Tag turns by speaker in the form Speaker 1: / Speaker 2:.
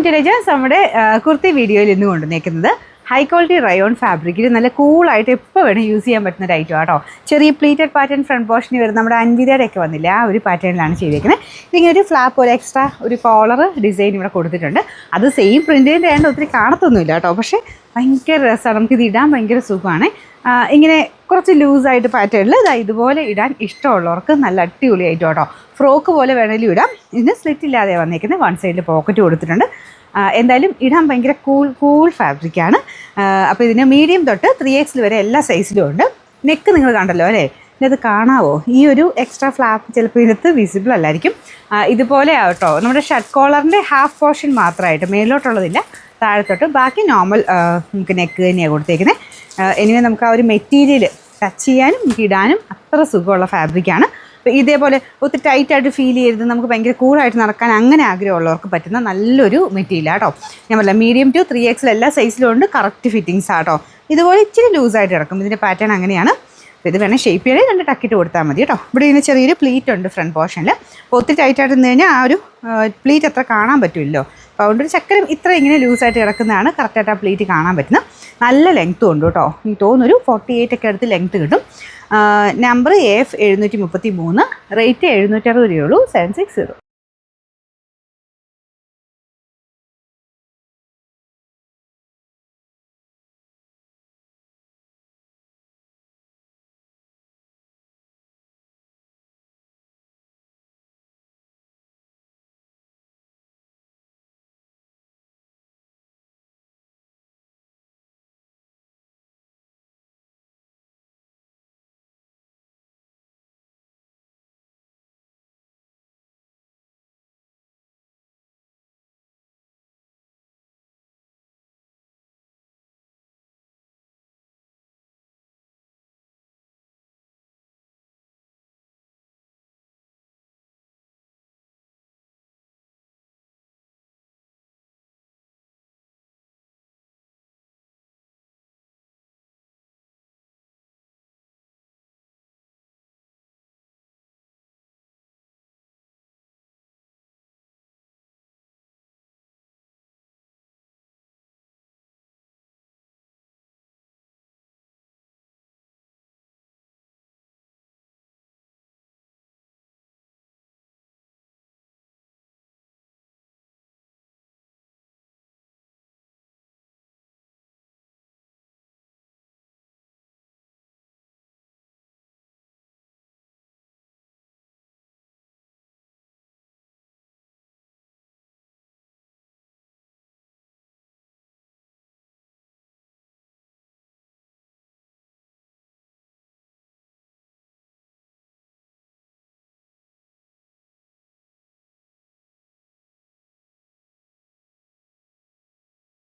Speaker 1: To legends. നമ്മുടെ കുർത്തി വീഡിയോയിൽ ഇന്ന് കൊണ്ടുവന്നേക്കുന്നത് ഹൈ ക്വാളിറ്റി റയോൺ ഫാബ്രിക്കിൽ നല്ല കൂളായിട്ട് എപ്പോൾ വേണം യൂസ് ചെയ്യാൻ പറ്റുന്ന ഒരു ഐറ്റം ആട്ടോ. ചെറിയ പ്ലീറ്റഡ് പാറ്റേൺ ഫ്രണ്ട് പോർഷനിൽ വരുന്ന നമ്മുടെ അൻവിതയുടെ ഒക്കെ വന്നില്ല, ആ ഒരു പാറ്റേണിലാണ് ചെയ്തേക്കുന്നത്. ഇതിങ്ങനെ ഒരു ഫ്ലാപ്പ് പോലെ എക്സ്ട്രാ ഒരു കോളർ ഡിസൈൻ ഇവിടെ കൊടുത്തിട്ടുണ്ട്. അത് സെയിം പ്രിൻറ്റിൻ്റെ ആയതുകൊണ്ട് ഒത്തിരി കാണത്തൊന്നുമില്ല കേട്ടോ, പക്ഷേ ഭയങ്കര രസമാണ്, നമുക്കിത് ഇടാൻ ഭയങ്കര സുഖമാണ്. ഇങ്ങനെ കുറച്ച് ലൂസായിട്ട് പാറ്റേണിൽ ഇതുപോലെ ഇടാൻ ഇഷ്ടമുള്ളവർക്ക് നല്ല അടിപൊളിയായിട്ട് കേട്ടോ. ഫ്രോക്ക് പോലെ വേണമെങ്കിലും ഇടാം. ഇതിന് സ്ലിറ്റ് ഇല്ലാതെ വന്നേക്കുന്നത്, വൺ സൈഡിൽ പോക്കറ്റ് കൊടുത്തിട്ടുണ്ട്. എന്തായാലും ഇടാൻ ഭയങ്കര കൂൾ ഫാബ്രിക്കാണ്. അപ്പോൾ ഇതിന് മീഡിയം തൊട്ട് 3X വരെ എല്ലാ സൈസിലും ഉണ്ട്. നെക്ക് നിങ്ങൾ കണ്ടല്ലോ അല്ലേ, ഇത് കാണാവോ? ഈ ഒരു എക്സ്ട്രാ ഫ്ലാപ്പ് ചിലപ്പോൾ ഇതിനകത്ത് വിസിബിൾ അല്ലായിരിക്കും. ഇതുപോലെ ആവട്ടോ, നമ്മുടെ ഷർട്ട് കോളറിൻ്റെ ഹാഫ് പോർഷൻ മാത്രമായിട്ട്, മേലോട്ടുള്ളതില്ല, താഴത്തോട്ട്, ബാക്കി നോർമൽ നമുക്ക് നെക്ക് തന്നെയാണ് കൊടുത്തേക്കുന്നത്. എനിവേ നമുക്ക് ആ ഒരു മെറ്റീരിയൽ ടച്ച് ചെയ്യാനും നമുക്ക് ഇടാനും അത്ര സുഖമുള്ള ഫാബ്രിക്കാണ്. അപ്പോൾ ഇതേപോലെ ഒത്തിരി ടൈറ്റായിട്ട് ഫീൽ ചെയ്ത് നമുക്ക് ഭയങ്കര കൂളായിട്ട് നടക്കാൻ അങ്ങനെ ആഗ്രഹമുള്ളവർക്ക് പറ്റുന്ന നല്ലൊരു മെറ്റീരിയൽ ആട്ടോ. ഞാൻ പറയാം, മീഡിയം ടു 3X എല്ലാ സൈസിലും ഉണ്ട്. കറക്റ്റ് ഫിറ്റിങ്സ് ആട്ടോ. ഇതുപോലെ ഇച്ചിരി ലൂസായിട്ട് കിടക്കും. ഇതിൻ്റെ പാറ്റേൺ അങ്ങനെയാണ്. അപ്പോൾ ഇത് വേണേൽ ഷേപ്പ് ചെയ്യണേ 2 ടക്കിട്ട് കൊടുത്താൽ മതി കേട്ടോ. ഇവിടെ ഇതിന് ചെറിയൊരു പ്ലീറ്റ് ഉണ്ട് ഫ്രണ്ട് പോർഷനിൽ. അപ്പോൾ ഒത്തിരി ടൈറ്റായിട്ട് നിന്ന് കഴിഞ്ഞാൽ ആ ഒരു പ്ലീറ്റ് അത്ര കാണാൻ പറ്റുമല്ലോ. അപ്പോൾ അതുകൊണ്ട് ഒരു ചക്കരം ഇത്ര ഇങ്ങനെ ലൂസായിട്ട് കിടക്കുന്നതാണ് കറക്റ്റായിട്ട് ആ പ്ലീറ്റ് കാണാൻ പറ്റുന്നത്. നല്ല ലെങ്ത്തും ഉണ്ട് കേട്ടോ. എനിക്ക് തോന്നുന്നൊരു 48 ഒക്കെ അടുത്ത് ലെങ്ത്ത് കിട്ടും. നമ്പർ AF 733, റേറ്റ് 760 രൂപയുള്ളൂ. 760.